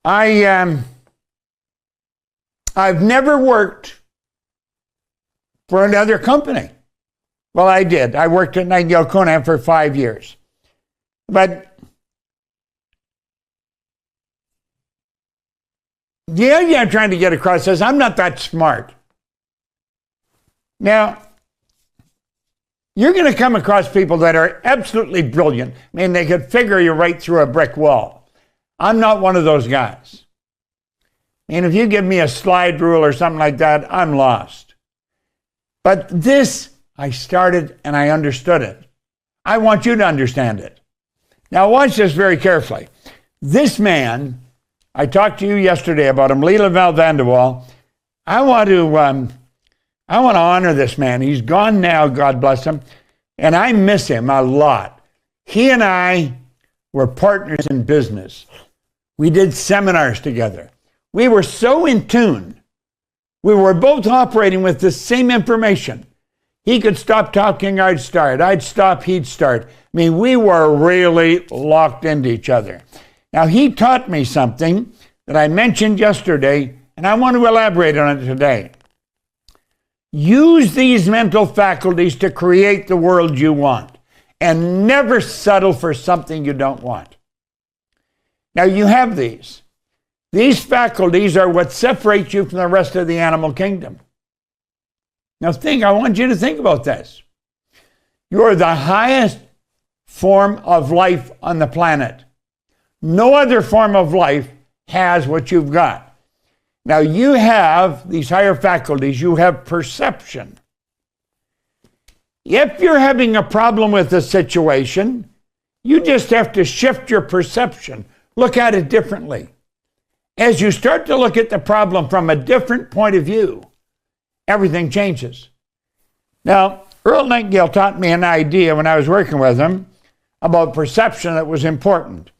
I've never worked for another company. Well, I did. I worked at Nightingale Conant for 5 years. But the idea I'm trying to get across is I'm not that smart. Now, you're going to come across people that are absolutely brilliant. I mean, they could figure you right through a brick wall. I'm not one of those guys. And if you give me a slide rule or something like that, I'm lost. But this, I started and I understood it. I want you to understand it. Now watch this very carefully. This man, I talked to you yesterday about him, Leland Van der Waal. I want to honor this man. He's gone now, God bless him, and I miss him a lot. He and I were partners in business. We did seminars together. We were so in tune. We were both operating with the same information. He could stop talking, I'd start. I'd stop, he'd start. I mean, we were really locked into each other. Now, he taught me something that I mentioned yesterday, and I want to elaborate on it today. Use these mental faculties to create the world you want, and never settle for something you don't want. Now, you have these. These faculties are what separates you from the rest of the animal kingdom. Now, I want you to think about this. You're the highest form of life on the planet. No other form of life has what you've got. Now, you have these higher faculties. You have perception. If you're having a problem with a situation, you just have to shift your perception. Look at it differently. As you start to look at the problem from a different point of view, everything changes. Now, Earl Nightingale taught me an idea when I was working with him about perception that was important.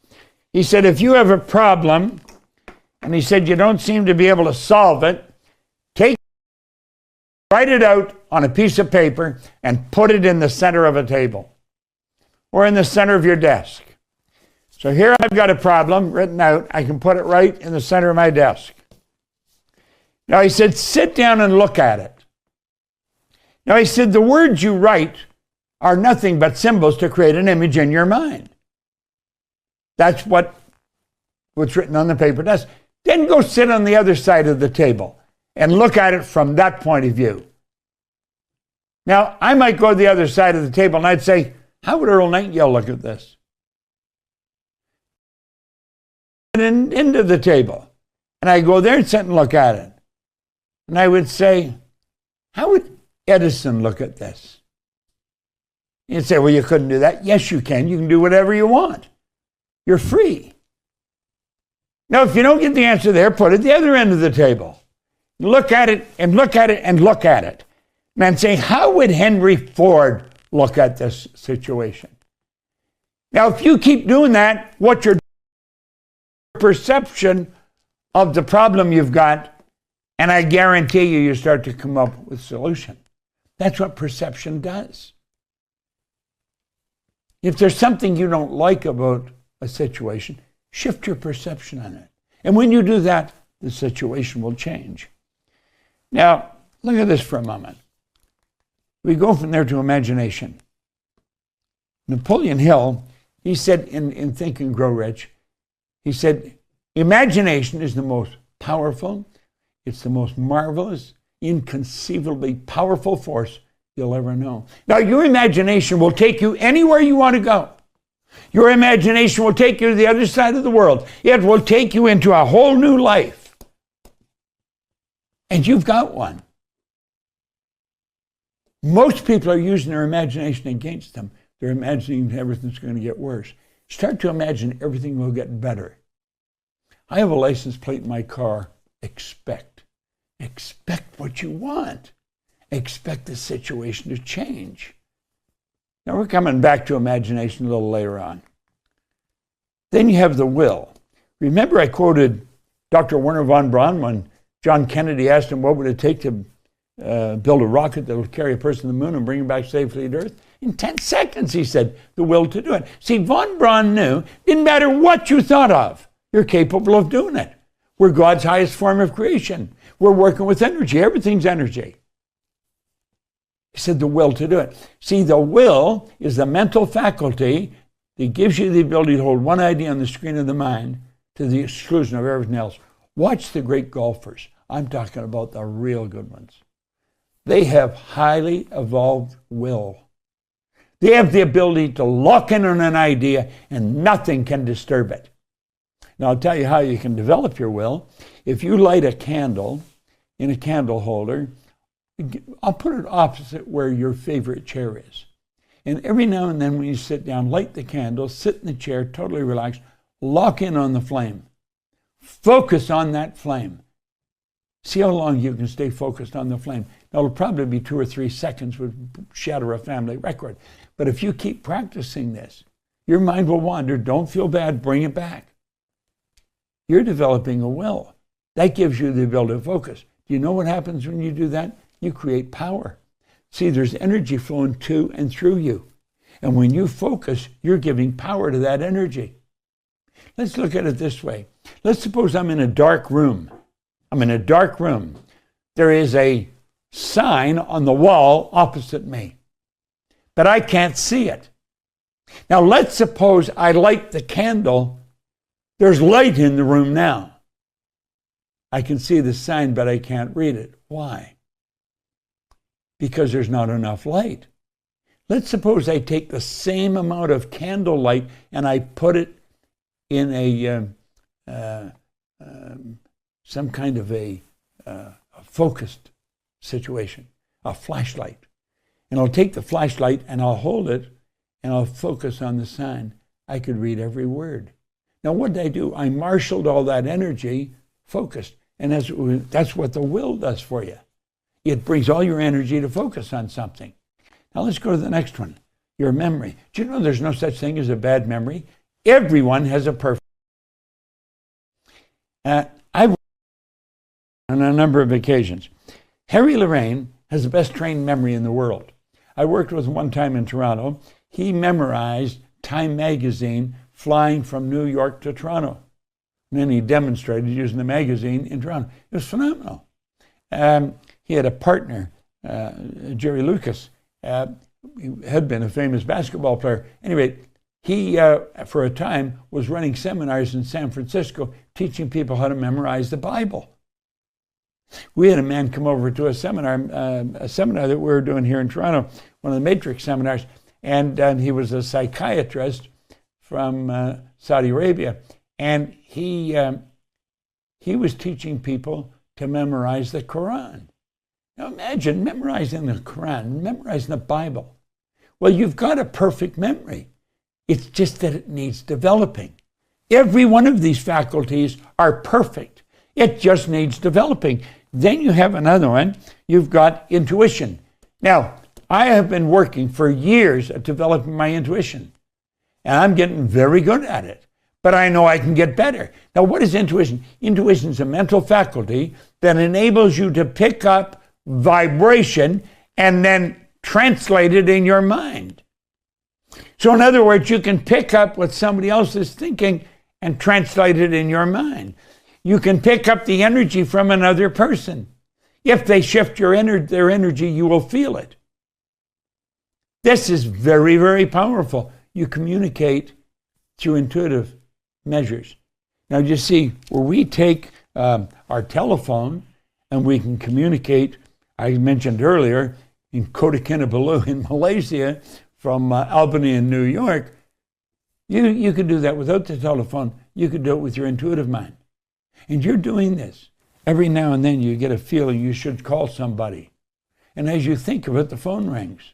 He said, if you have a problem, and he said you don't seem to be able to solve it, write it out on a piece of paper and put it in the center of a table or in the center of your desk. So here I've got a problem written out. I can put it right in the center of my desk. Now he said, sit down and look at it. Now he said, the words you write are nothing but symbols to create an image in your mind. That's what's written on the paper does. Then go sit on the other side of the table and look at it from that point of view. Now, I might go to the other side of the table and I'd say, how would Earl Nightingale look at this? And into the table. And I go there and sit and look at it. And I would say, how would Edison look at this? You'd say, well, you couldn't do that. Yes, you can. You can do whatever you want. You're free. Now, if you don't get the answer there, put it at the other end of the table. Look at it and look at it and look at it. And then say, how would Henry Ford look at this situation? Now, if you keep doing that, what your perception of the problem you've got, and I guarantee you start to come up with a solution. That's what perception does. If there's something you don't like about a situation, shift your perception on it. And when you do that, the situation will change. Now, look at this for a moment. We go from there to imagination. Napoleon Hill, he said in Think and Grow Rich, he said, imagination is the most powerful, it's the most marvelous, inconceivably powerful force you'll ever know. Now, your imagination will take you anywhere you want to go. Your imagination will take you to the other side of the world. It will take you into a whole new life. And you've got one. Most people are using their imagination against them. They're imagining everything's going to get worse. Start to imagine everything will get better. I have a license plate in my car. Expect. Expect what you want. Expect the situation to change. Now we're coming back to imagination a little later on. Then you have the will. Remember I quoted Dr. Wernher von Braun when John Kennedy asked him what would it take to build a rocket that would carry a person to the moon and bring him back safely to Earth? In 10 seconds, he said, the will to do it. See, von Braun knew, didn't matter what you thought of, You're capable of doing it. We're God's highest form of creation. We're working with energy. Everything's energy. He said the will to do it. See, the will is the mental faculty that gives you the ability to hold one idea on the screen of the mind to the exclusion of everything else. Watch the great golfers. I'm talking about the real good ones. They have highly evolved will. They have the ability to lock in on an idea and nothing can disturb it. Now, I'll tell you how you can develop your will. If you light a candle in a candle holder, I'll put it opposite where your favorite chair is. And every now and then when you sit down, light the candle, sit in the chair, totally relaxed, lock in on the flame. Focus on that flame. See how long you can stay focused on the flame. Now, it'll probably be 2 or 3 seconds, would shatter a family record. But if you keep practicing this, your mind will wander. Don't feel bad. Bring it back. You're developing a will. That gives you the ability to focus. Do you know what happens when you do that? You create power. See, there's energy flowing to and through you. And when you focus, you're giving power to that energy. Let's look at it this way. Let's suppose I'm in a dark room. I'm in a dark room. There is a sign on the wall opposite me, but I can't see it. Now, let's suppose I light the candle. There's light in the room now. I can see the sign, but I can't read it. Why? Because there's not enough light. Let's suppose I take the same amount of candle light and I put it in some kind of a focused situation, a flashlight. And I'll take the flashlight and I'll hold it and I'll focus on the sign. I could read every word. Now, what did I do? I marshaled all that energy, focused. And that's what the will does for you. It brings all your energy to focus on something. Now, let's go to the next one. Your memory. Do you know there's no such thing as a bad memory? Everyone has a perfect. I've on a number of occasions. Harry Lorraine has the best trained memory in the world. I worked with him one time in Toronto. He memorized Time magazine flying from New York to Toronto. And then he demonstrated using the magazine in Toronto. It was phenomenal. He had a partner, Jerry Lucas, he had been a famous basketball player. Anyway, he, for a time, was running seminars in San Francisco, teaching people how to memorize the Bible. We had a man come over to a seminar that we were doing here in Toronto, one of the Matrix seminars, and he was a psychiatrist from Saudi Arabia, and he was teaching people to memorize the Quran. Now imagine memorizing the Quran, memorizing the Bible. Well, you've got a perfect memory. It's just that it needs developing. Every one of these faculties are perfect. It just needs developing. Then you have another one. You've got intuition. Now, I have been working for years at developing my intuition, and I'm getting very good at it. But I know I can get better. Now, what is intuition? Intuition is a mental faculty that enables you to pick up vibration and then translate it in your mind. So in other words, you can pick up what somebody else is thinking and translate it in your mind. You can pick up the energy from another person. If they shift their energy, you will feel it. This is very, very powerful. You communicate through intuitive measures. Now, you see, where we take our telephone and we can communicate, I mentioned earlier, in Kota Kinabalu in Malaysia, from Albany in New York, you could do that without the telephone. You could do it with your intuitive mind. And you're doing this. Every now and then you get a feeling you should call somebody. And as you think of it, the phone rings.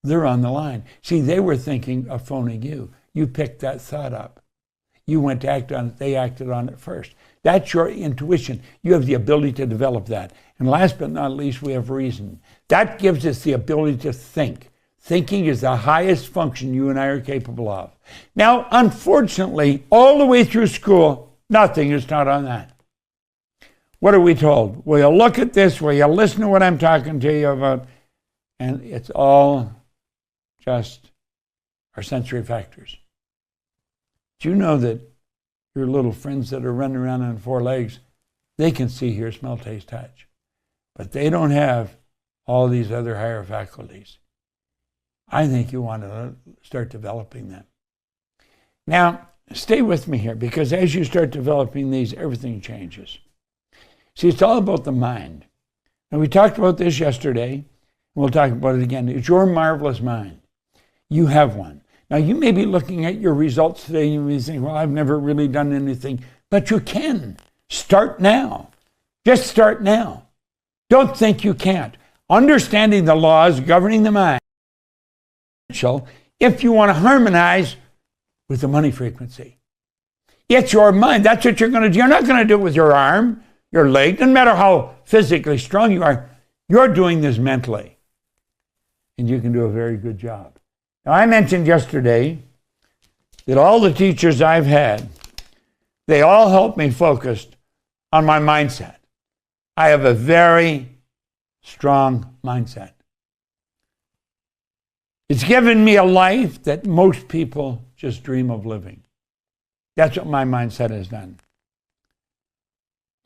They're on the line. See, they were thinking of phoning you. You picked that thought up. You went to act on it. They acted on it first. That's your intuition. You have the ability to develop that. And last but not least, we have reason. That gives us the ability to think. Thinking is the highest function you and I are capable of. Now, unfortunately, all the way through school, nothing is taught on that. What are we told? Will you look at this? Will you listen to what I'm talking to you about? And it's all just our sensory factors. Do you know that your little friends that are running around on four legs, they can see, hear, smell, taste, touch. But they don't have all these other higher faculties. I think you want to start developing them. Now, stay with me here, because as you start developing these, everything changes. See, it's all about the mind. And we talked about this yesterday, and we'll talk about it again. It's your marvelous mind. You have one. Now, you may be looking at your results today and you may think, well, I've never really done anything. But you can. Start now. Just start now. Don't think you can't. Understanding the laws governing the mind, if you want to harmonize with the money frequency. It's your mind. That's what you're going to do. You're not going to do it with your arm, your leg. Doesn't matter how physically strong you are. You're doing this mentally. And you can do a very good job. Now, I mentioned yesterday that all the teachers I've had, they all helped me focus on my mindset. I have a very strong mindset. It's given me a life that most people just dream of living. That's what my mindset has done.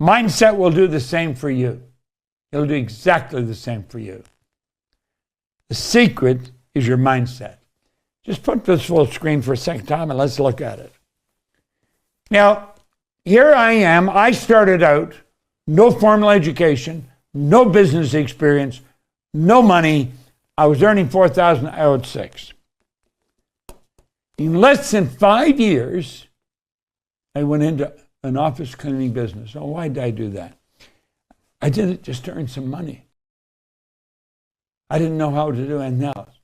Mindset will do the same for you. It'll do exactly the same for you. The secret is your mindset. Just put this full screen for a second time and let's look at it. Now, here I am. I started out, no formal education, no business experience, no money. I was earning $4,000, I owed $6,000. In less than 5 years, I went into an office cleaning business. Oh, why did I do that? I did it just to earn some money. I didn't know how to do anything else.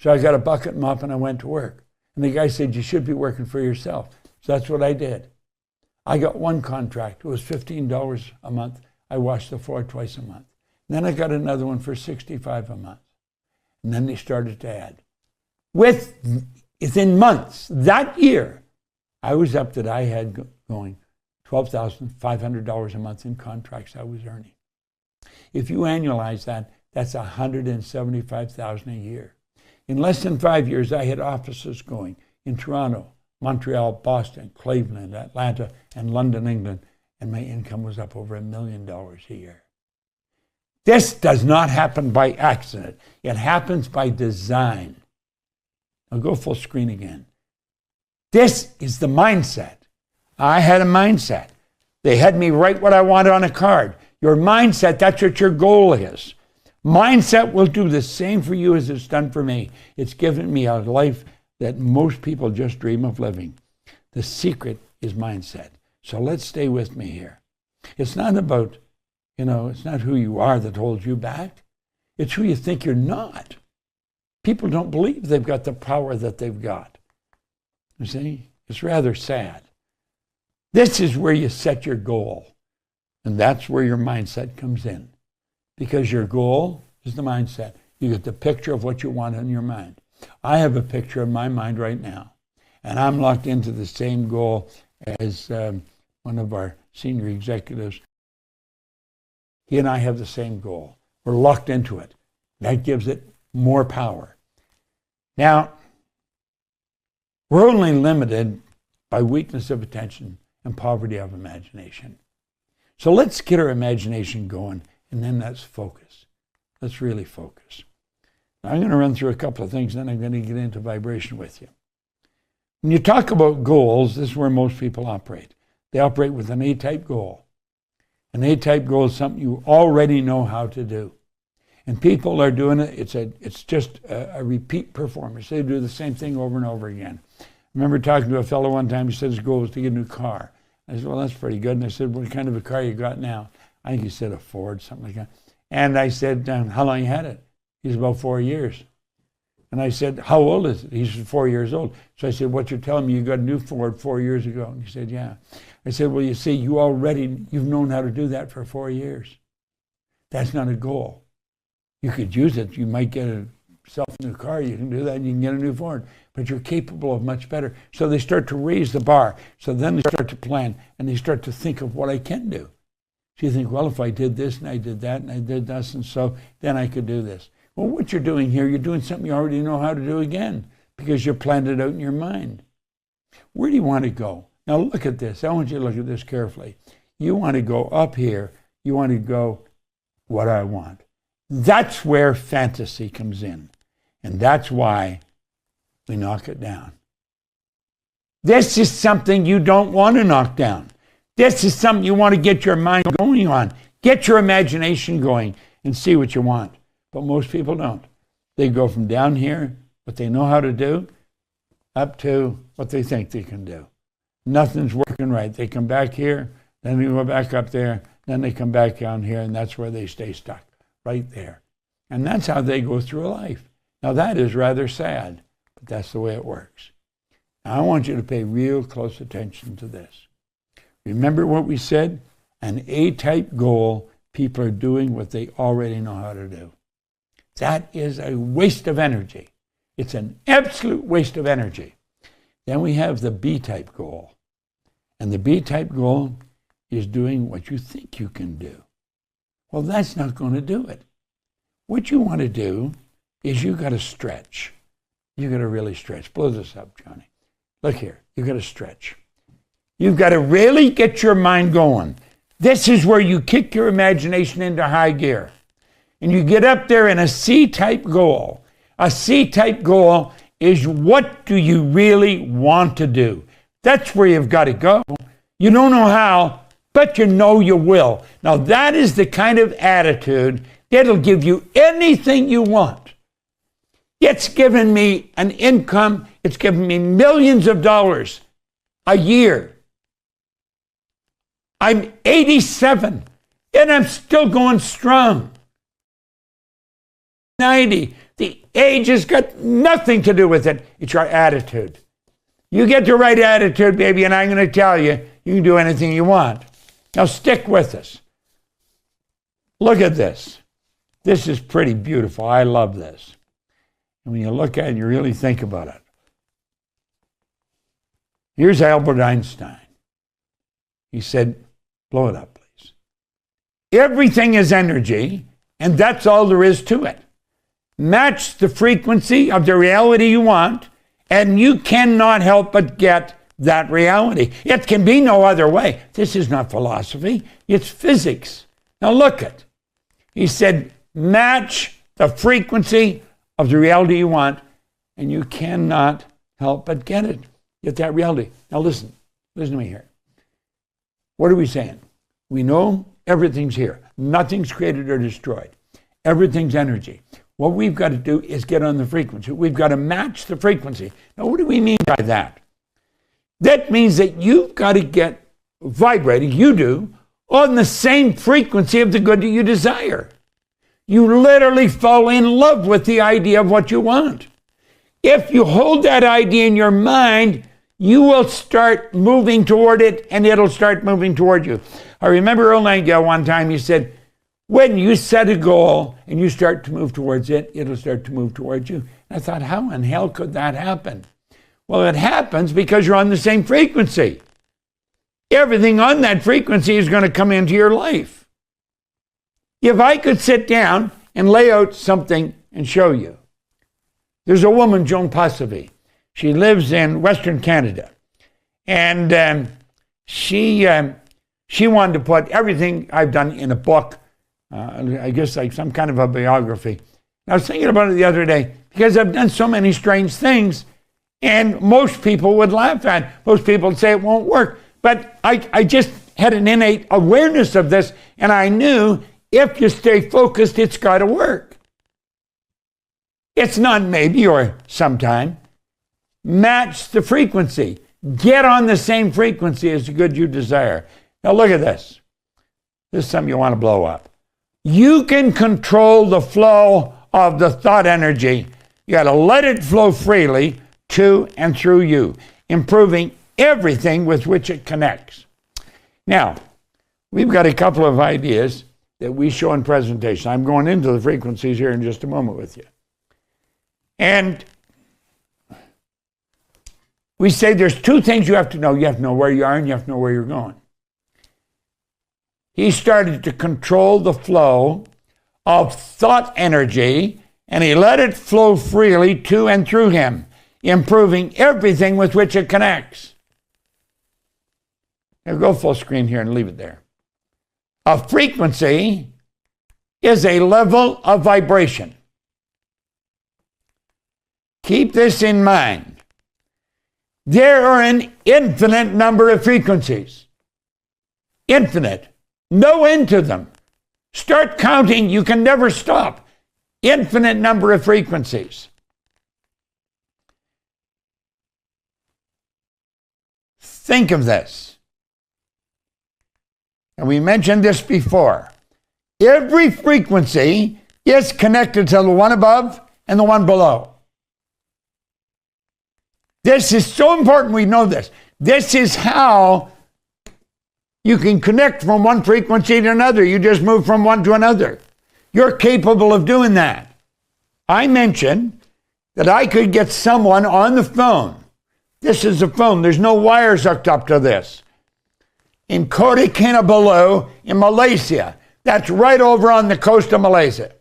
So I got a bucket and mop and I went to work. And the guy said, you should be working for yourself. So that's what I did. I got one contract. It was $15 a month. I washed the floor twice a month. And then I got another one for $65 a month. And then they started to add. Within months, that year, I was up that I had going $12,500 a month in contracts I was earning. If you annualize that, that's $175,000 a year. In less than 5 years, I had offices going in Toronto, Montreal, Boston, Cleveland, Atlanta, and London, England, and my income was up over $1 million a year. This does not happen by accident. It happens by design. I'll go full screen again. This is the mindset. I had a mindset. They had me write what I wanted on a card. Your mindset, that's what your goal is. Mindset will do the same for you as it's done for me. It's given me a life that most people just dream of living. The secret is mindset. So let's stay with me here. It's not about, it's not who you are that holds you back. It's who you think you're not. People don't believe they've got the power that they've got. You see, it's rather sad. This is where you set your goal. And that's where your mindset comes in. Because your goal is the mindset. You get the picture of what you want in your mind. I have a picture in my mind right now. And I'm locked into the same goal as one of our senior executives. He and I have the same goal. We're locked into it. That gives it more power. Now, we're only limited by weakness of attention and poverty of imagination. So let's get our imagination going, and then let's focus. Let's really focus. Now, I'm going to run through a couple of things, then I'm going to get into vibration with you. When you talk about goals, this is where most people operate. They operate with an A-type goal. An A-type goal is something you already know how to do. And people are doing it. It's just a repeat performance. They do the same thing over and over again. I remember talking to a fellow one time. He said his goal was to get a new car. I said, well, that's pretty good. And I said, what kind of a car you got now? I think he said a Ford, something like that. And I said, how long you had it? He's about 4 years. And I said, how old is it? He's 4 years old. So I said, what you're telling me, you got a new Ford 4 years ago? And he said, yeah. I said, well, you see, you've known how to do that for 4 years. That's not a goal. You could use it. You might get yourself a new car. You can do that and you can get a new Ford. But you're capable of much better. So they start to raise the bar. So then they start to plan and they start to think of what I can do. So you think, well, if I did this and I did that and I did this and so, then I could do this. Well, what you're doing here, you're doing something you already know how to do again because you planned it out in your mind. Where do you want to go? Now look at this. I want you to look at this carefully. You want to go up here. You want to go what I want. That's where fantasy comes in. And that's why we knock it down. This is something you don't want to knock down. This is something you want to get your mind going on. Get your imagination going and see what you want. But most people don't. They go from down here, what they know how to do, up to what they think they can do. Nothing's working right. They come back here, then they go back up there, then they come back down here, and that's where they stay stuck, right there. And that's how they go through life. Now that is rather sad, but that's the way it works. Now, I want you to pay real close attention to this. Remember what we said? An A-type goal, people are doing what they already know how to do. That is a waste of energy. It's an absolute waste of energy. Then we have the B-type goal. And the B-type goal is doing what you think you can do. Well, that's not going to do it. What you want to do is you got to stretch. You got to really stretch. Blow this up, Johnny. Look here. You got to stretch. You've got to really get your mind going. This is where you kick your imagination into high gear. And you get up there in a C-type goal. A C-type goal is what do you really want to do? That's where you've got to go. You don't know how, but you know you will. Now that is the kind of attitude that'll give you anything you want. It's given me an income. It's given me millions of dollars a year. I'm 87 and I'm still going strong. 90. The age has got nothing to do with it. It's your attitude. You get the right attitude, baby, and I'm going to tell you, you can do anything you want. Now stick with us. Look at this. This is pretty beautiful. I love this. And when you look at it, you really think about it. Here's Albert Einstein. He said, blow it up, please. Everything is energy, and that's all there is to it. Match the frequency of the reality you want, and you cannot help but get that reality. It can be no other way. This is not philosophy. It's physics. Now look at. He said, match the frequency of the reality you want, and you cannot help but get it. Get that reality. Now listen to me here. What are we saying? We know everything's here. Nothing's created or destroyed. Everything's energy. What we've got to do is get on the frequency. We've got to match the frequency. Now, what do we mean by that? That means that you've got to get vibrating, you do, on the same frequency of the good that you desire. You literally fall in love with the idea of what you want. If you hold that idea in your mind, you will start moving toward it, and it'll start moving toward you. I remember Earl Nightingale one time, he said, when you set a goal and you start to move towards it, it'll start to move towards you. And I thought, how in hell could that happen? Well, it happens because you're on the same frequency. Everything on that frequency is going to come into your life. If I could sit down and lay out something and show you. There's a woman, Joan Passavi. She lives in Western Canada. And she wanted to put everything I've done in a book. I guess like some kind of a biography. And I was thinking about it the other day because I've done so many strange things, and most people would laugh at it. Most people would say it won't work. But I just had an innate awareness of this, and I knew if you stay focused, it's got to work. It's not maybe or sometime. Match the frequency. Get on the same frequency as the good you desire. Now look at this. This is something you want to blow up. You can control the flow of the thought energy. You got to let it flow freely to and through you, improving everything with which it connects. Now, we've got a couple of ideas that we show in presentation. I'm going into the frequencies here in just a moment with you. And we say there's two things you have to know. You have to know where you are and you have to know where you're going. He started to control the flow of thought energy, and he let it flow freely to and through him, improving everything with which it connects. Now go full screen here and leave it there. A frequency is a level of vibration. Keep this in mind. There are an infinite number of frequencies. Infinite. No end to them. Start counting, you can never stop. Infinite number of frequencies. Think of this. And we mentioned this before. Every frequency is connected to the one above and the one below. This is so important we know this. This is how you can connect from one frequency to another. You just move from one to another. You're capable of doing that. I mentioned that I could get someone on the phone. This is a phone. There's no wires hooked up to this. In Kota Kinabalu in Malaysia. That's right over on the coast of Malaysia.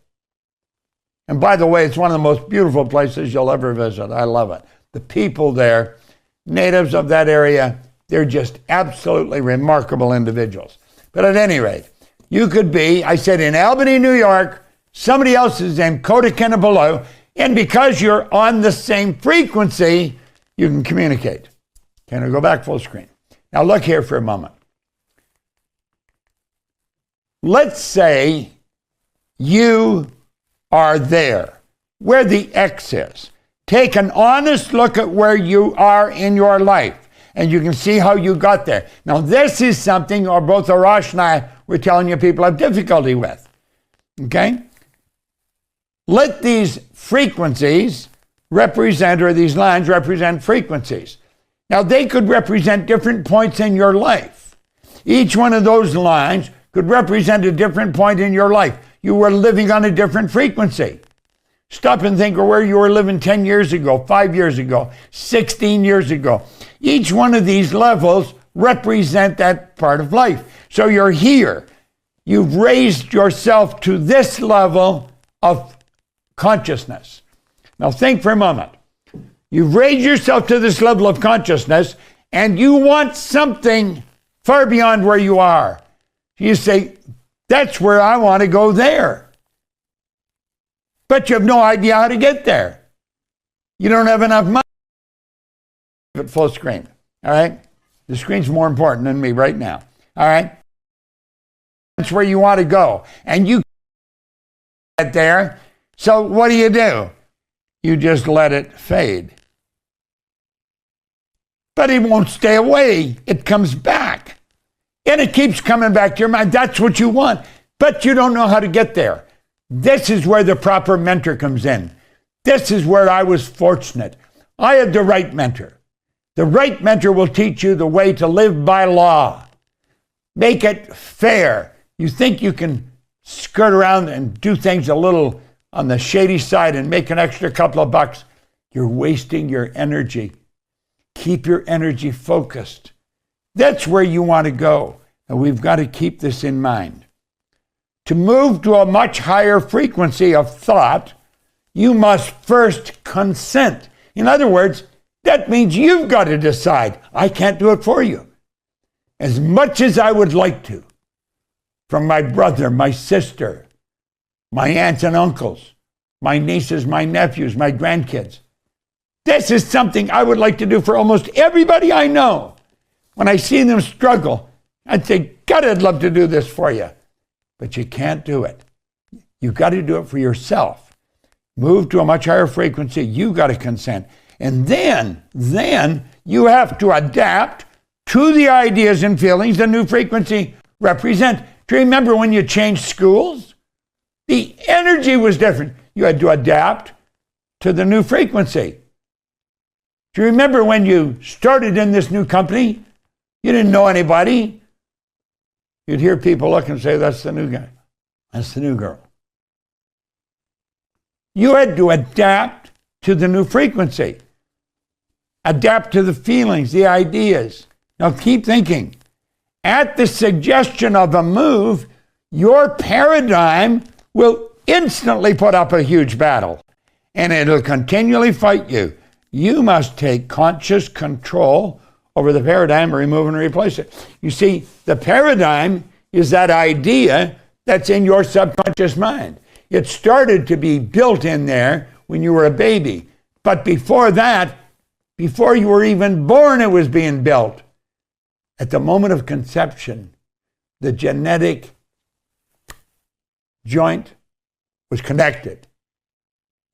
And by the way, it's one of the most beautiful places you'll ever visit. I love it. The people there, natives of that area, they're just absolutely remarkable individuals. But at any rate, you could be, I said, in Albany, New York, somebody else is in Kota Kinabalu, and because you're on the same frequency, you can communicate. Can I go back full screen? Now look here for a moment. Let's say you are there, where the X is. Take an honest look at where you are in your life, and you can see how you got there. Now, this is something both Arash and I were telling you people have difficulty with. Okay? Let these frequencies represent, or these lines represent frequencies. Now, they could represent different points in your life. Each one of those lines could represent a different point in your life. You were living on a different frequency. Stop and think of where you were living 10 years ago, 5 years ago, 16 years ago. Each one of these levels represent that part of life. So you're here. You've raised yourself to this level of consciousness. Now think for a moment. You've raised yourself to this level of consciousness, and you want something far beyond where you are. You say, that's where I want to go there. But you have no idea how to get there. You don't have enough money. At full screen, all right? The screen's more important than me right now, all right? That's where you want to go. And you get there, so what do? You just let it fade. But it won't stay away. It comes back. And it keeps coming back to your mind. That's what you want. But you don't know how to get there. This is where the proper mentor comes in. This is where I was fortunate. I had the right mentor. The right mentor will teach you the way to live by law. Make it fair. You think you can skirt around and do things a little on the shady side and make an extra couple of bucks. You're wasting your energy. Keep your energy focused. That's where you want to go. And we've got to keep this in mind. To move to a much higher frequency of thought, you must first consent. In other words, that means you've got to decide. I can't do it for you. As much as I would like to, from my brother, my sister, my aunts and uncles, my nieces, my nephews, my grandkids. This is something I would like to do for almost everybody I know. When I see them struggle, I'd say, God, I'd love to do this for you. But you can't do it. You've got to do it for yourself. Move to a much higher frequency. You've got to consent. And then you have to adapt to the ideas and feelings the new frequency represents. Do you remember when you changed schools? The energy was different. You had to adapt to the new frequency. Do you remember when you started in this new company? You didn't know anybody. You'd hear people look and say, that's the new guy. That's the new girl. You had to adapt to the new frequency. Adapt to the feelings, the ideas. Now keep thinking. At the suggestion of a move, your paradigm will instantly put up a huge battle, and it'll continually fight you. You must take conscious control over the paradigm, remove and replace it. You see, the paradigm is that idea that's in your subconscious mind. It started to be built in there when you were a baby. But before that, before you were even born, it was being built. At the moment of conception, the genetic joint was connected.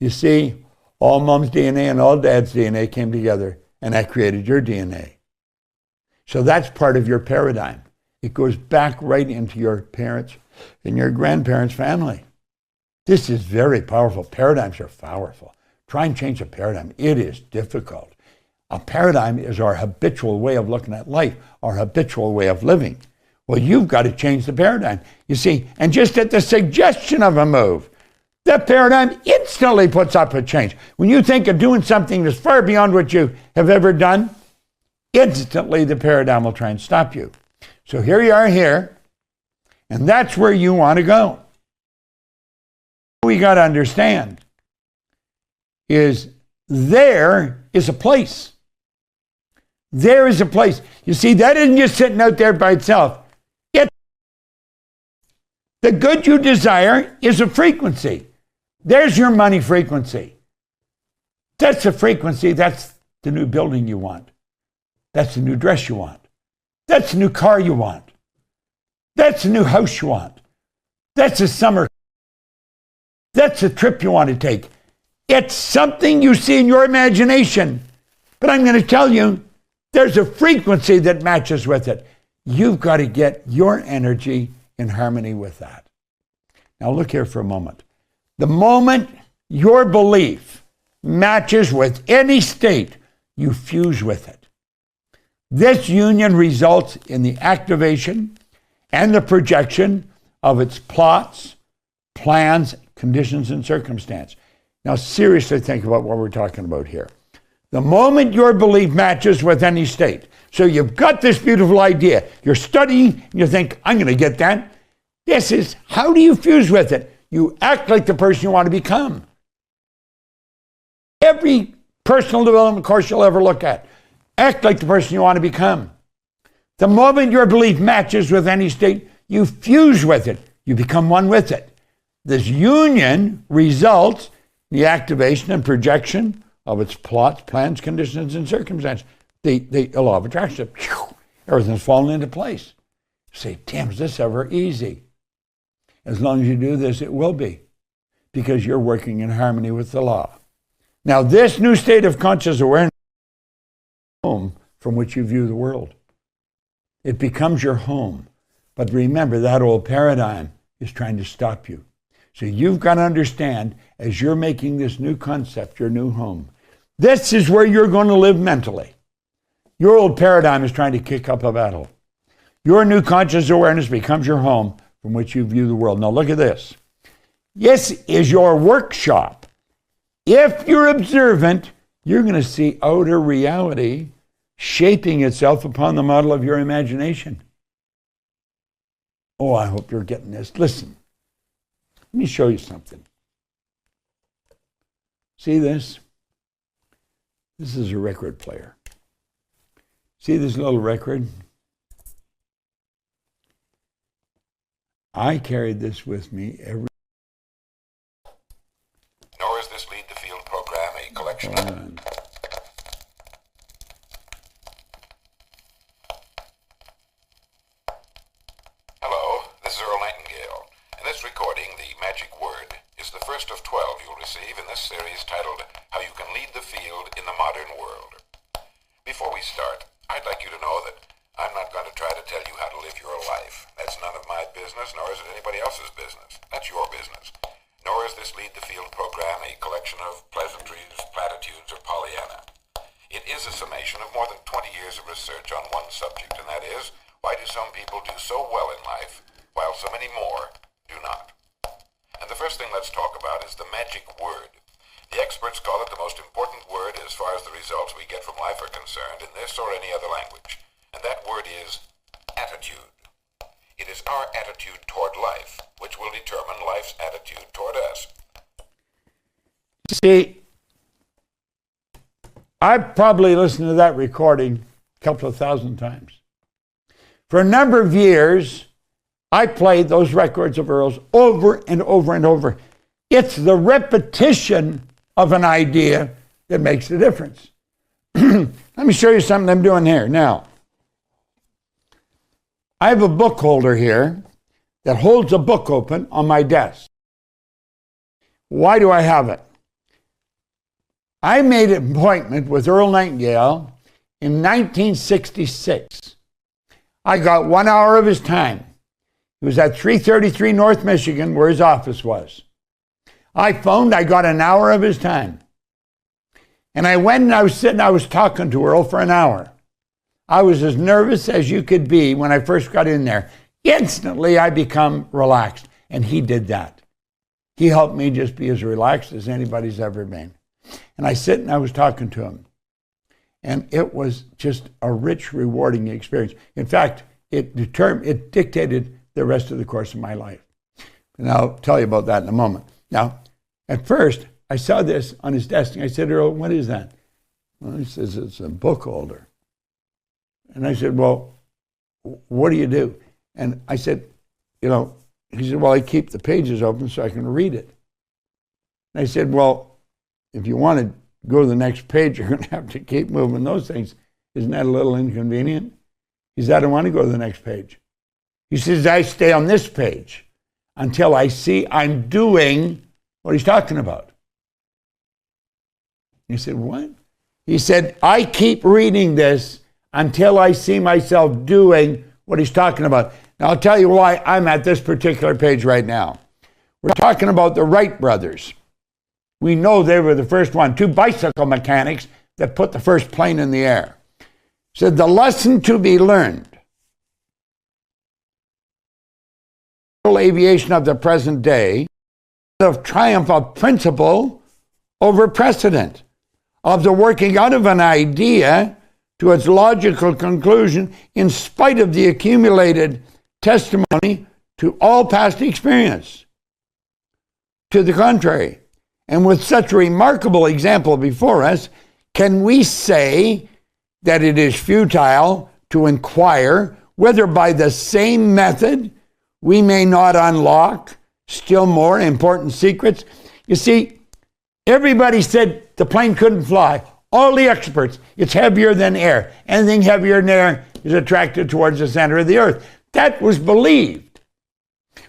You see, all mom's DNA and all dad's DNA came together, and that created your DNA. So that's part of your paradigm. It goes back right into your parents' and your grandparents' family. This is very powerful. Paradigms are powerful. Try and change a paradigm. It is difficult. A paradigm is our habitual way of looking at life, our habitual way of living. Well, you've got to change the paradigm. You see, and just at the suggestion of a move, that paradigm instantly puts up a change. When you think of doing something that's far beyond what you have ever done, instantly the paradigm will try and stop you. So here you are here, and that's where you want to go. We got to understand is there is a place. There is a place. You see, that isn't just sitting out there by itself. The good you desire is a frequency. There's your money frequency. That's the frequency. That's the new building you want. That's the new dress you want. That's the new car you want. That's the new house you want. That's the summer. That's the trip you want to take. It's something you see in your imagination. But I'm going to tell you, there's a frequency that matches with it. You've got to get your energy in harmony with that. Now look here for a moment. The moment your belief matches with any state, you fuse with it. This union results in the activation and the projection of its plots, plans, conditions, and circumstance. Now seriously think about what we're talking about here. The moment your belief matches with any state, so you've got this beautiful idea, you're studying, and you think, I'm going to get that. This is, how do you fuse with it? You act like the person you want to become. Every personal development course you'll ever look at, act like the person you want to become. The moment your belief matches with any state, you fuse with it. You become one with it. This union results in the activation and projection of its plots, plans, conditions, and circumstances. The law of attraction, everything's falling into place. You say, damn, is this ever easy? As long as you do this, it will be, because you're working in harmony with the law. Now, this new state of conscious awareness is the home from which you view the world. It becomes your home. But remember, that old paradigm is trying to stop you. So you've got to understand, as you're making this new concept, your new home, this is where you're going to live mentally. Your old paradigm is trying to kick up a battle. Your new conscious awareness becomes your home from which you view the world. Now look at this. This is your workshop. If you're observant, you're going to see outer reality shaping itself upon the model of your imagination. Oh, I hope you're getting this. Listen, let me show you something. See this? This is a record player. See this little record? I carried this with me every... Nor is this Lead the Field program a collection of... Hello, this is Earl Nightingale. In this recording, the magic word is the first of 12 you'll receive in this series titled How You Can Lead the Field in the Modern World. Before we start, I'd like you to know that I'm not going to try to tell you how to live your life. That's none of my business, nor is it anybody else's business. That's your business. Nor is this Lead the Field program a collection of pleasantries, platitudes, or Pollyanna. It is a summation of more than 20 years of research on one subject, and that is, why do some people do so well in life, while so many more do not? And the first thing let's talk about is the magic word. The experts call it the most important word as far as the results we get from life are concerned in this or any other language. And that word is attitude. It is our attitude toward life which will determine life's attitude toward us. See, I probably listened to that recording couple of thousand times. For a number of years, I played those records of Earl's over and over and over. It's the repetition of an idea that makes the difference. Let me show you something I'm doing here. Now, I have a book holder here that holds a book open on my desk. Why do I have it? I made an appointment with Earl Nightingale in 1966. I got 1 hour of his time. It was at 333 North Michigan, where his office was. I phoned, I got an hour of his time. And I went and I was talking to Earl for an hour. I was as nervous as you could be when I first got in there. Instantly, I become relaxed, and he did that. He helped me just be as relaxed as anybody's ever been. And I sit and I was talking to him. And it was just a rich, rewarding experience. In fact, it dictated the rest of the course of my life. And I'll tell you about that in a moment. Now, at first, I saw this on his desk, and I said, Earl, what is that? Well, he says, it's a book holder. And I said, well, what do you do? And I said, he said, well, I keep the pages open so I can read it. And I said, well, if you want to go to the next page, you're going to have to keep moving those things. Isn't that a little inconvenient? He said, I don't want to go to the next page. He says, I stay on this page until I see I'm doing what he's talking about. He said, what? He said, I keep reading this until I see myself doing what he's talking about. Now, I'll tell you why I'm at this particular page right now. We're talking about the Wright brothers. We know they were the first one, 2 bicycle mechanics that put the first plane in the air. Said the lesson to be learned. Aviation of the present day, of triumph of principle over precedent, of the working out of an idea to its logical conclusion in spite of the accumulated testimony to all past experience. To the contrary, and with such a remarkable example before us, can we say that it is futile to inquire whether by the same method we may not unlock still more important secrets? You see, everybody said the plane couldn't fly. All the experts, it's heavier than air. Anything heavier than air is attracted towards the center of the earth. That was believed.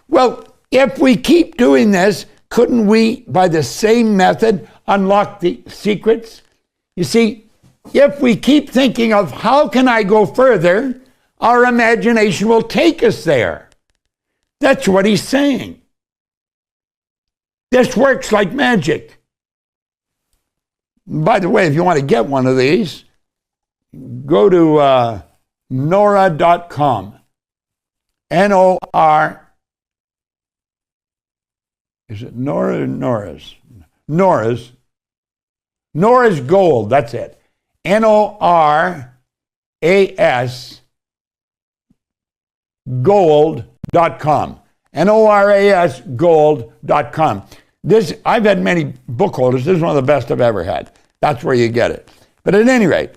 Well, if we keep doing this, couldn't we, by the same method, unlock the secrets? You see, if we keep thinking of how can I go further, our imagination will take us there. That's what he's saying. This works like magic. By the way, if you want to get one of these, go to Nora.com. N-O-R. Is it Nora or Nora's? Nora's. Nora's Gold, that's it. N-O-R-A-S Gold.com. N-O-R-A-S Gold.com. I've had many book holders. This is one of the best I've ever had. That's where you get it. But at any rate,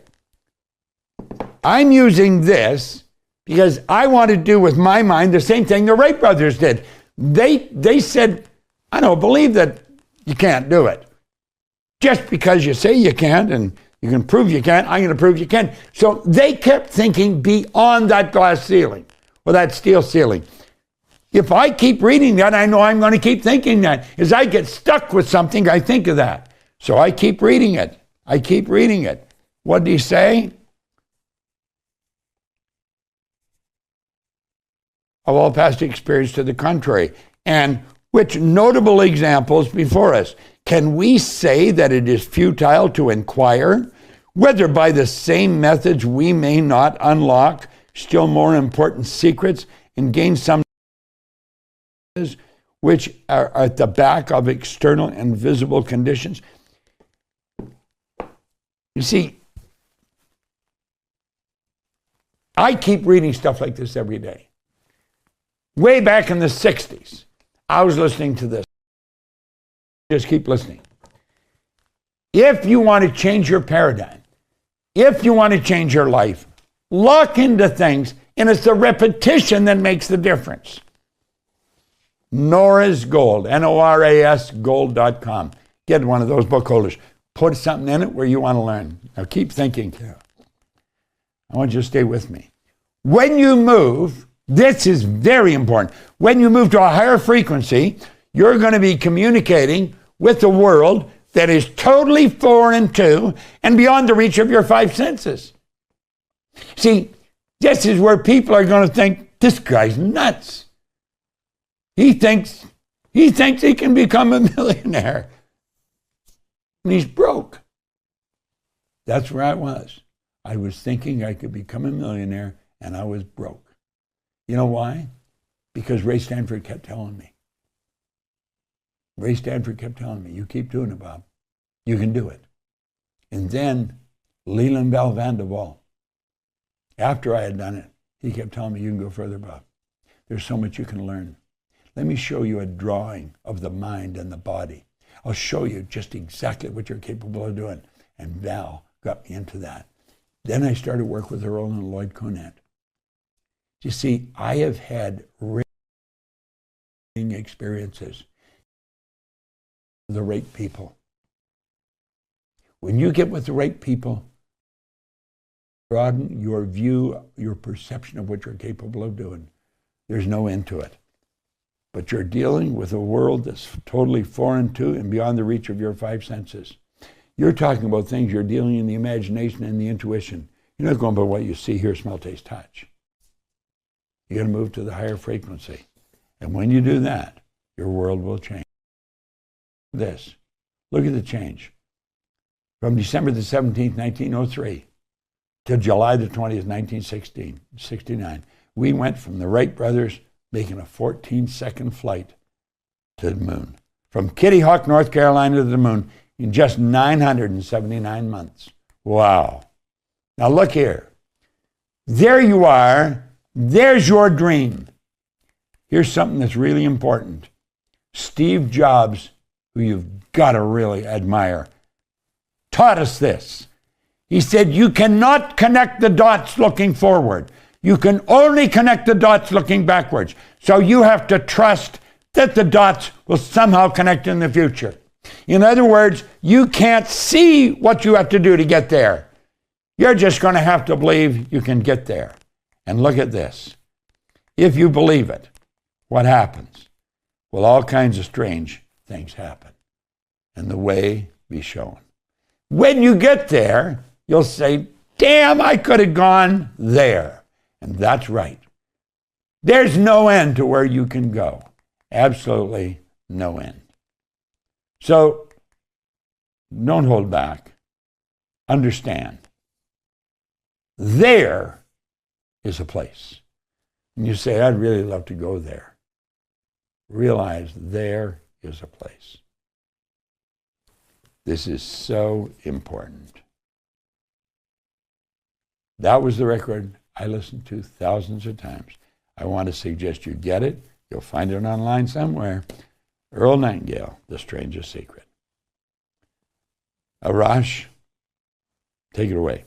I'm using this because I want to do with my mind the same thing the Wright brothers did. They said, I don't believe that you can't do it. Just because you say you can't and you can prove you can't, I'm going to prove you can. So they kept thinking beyond that glass ceiling or that steel ceiling. If I keep reading that, I know I'm going to keep thinking that. As I get stuck with something, I think of that. So I keep reading it. I keep reading it. What did he say? Of all past experience to the contrary. And which notable examples before us? Can we say that it is futile to inquire whether by the same methods we may not unlock still more important secrets and gain some which are at the back of external and visible conditions? You see, I keep reading stuff like this every day. Way back in the 60s, I was listening to this. Just keep listening. If you want to change your paradigm, if you want to change your life, Lock into things, and it's the repetition that makes the difference. Nora's Gold, Noras gold.com. Get one of those book holders. Put something in it where you want to learn. Now keep thinking. I want you to stay with me. When you move, this is very important. When you move to a higher frequency, you're going to be communicating with the world that is totally foreign to and beyond the reach of your five senses. See, this is where people are going to think, this guy's nuts. He thinks he can become a millionaire. And he's broke. That's where I was. I was thinking I could become a millionaire, and I was broke. You know why? Because Ray Stanford kept telling me. Ray Stanford kept telling me, you keep doing it, Bob. You can do it. And then Leland Bell Van de Waal, after I had done it, he kept telling me, you can go further, Bob. There's so much you can learn. Let me show you a drawing of the mind and the body. I'll show you just exactly what you're capable of doing. And Val got me into that. Then I started work with Earl and Lloyd Conant. You see, I have had experiences with the right people. When you get with the right people, broaden your view, your perception of what you're capable of doing. There's no end to it. But you're dealing with a world that's totally foreign to and beyond the reach of your five senses. You're talking about things you're dealing in the imagination and the intuition. You're not going by what you see, hear, smell, taste, touch. You got to move to the higher frequency. And when you do that, your world will change. Look at the change. From December the 17th, 1903, to July the 20th, 1969, we went from the Wright brothers making a 14-second flight to the moon. From Kitty Hawk, North Carolina to the moon in just 979 months. Wow. Now look here. There you are. There's your dream. Here's something that's really important. Steve Jobs, who you've got to really admire, taught us this. He said, you cannot connect the dots looking forward. You can only connect the dots looking backwards. So you have to trust that the dots will somehow connect in the future. In other words, you can't see what you have to do to get there. You're just going to have to believe you can get there. And look at this. If you believe it, what happens? Well, all kinds of strange things happen. And the way be shown. When you get there, you'll say, damn, I could have gone there. And that's right. There's no end to where you can go. Absolutely no end. So don't hold back. Understand. There is a place. And you say, I'd really love to go there. Realize there is a place. This is so important. That was the record I listened to thousands of times. I want to suggest you get it. You'll find it online somewhere. Earl Nightingale, The Strangest Secret. Arash, take it away.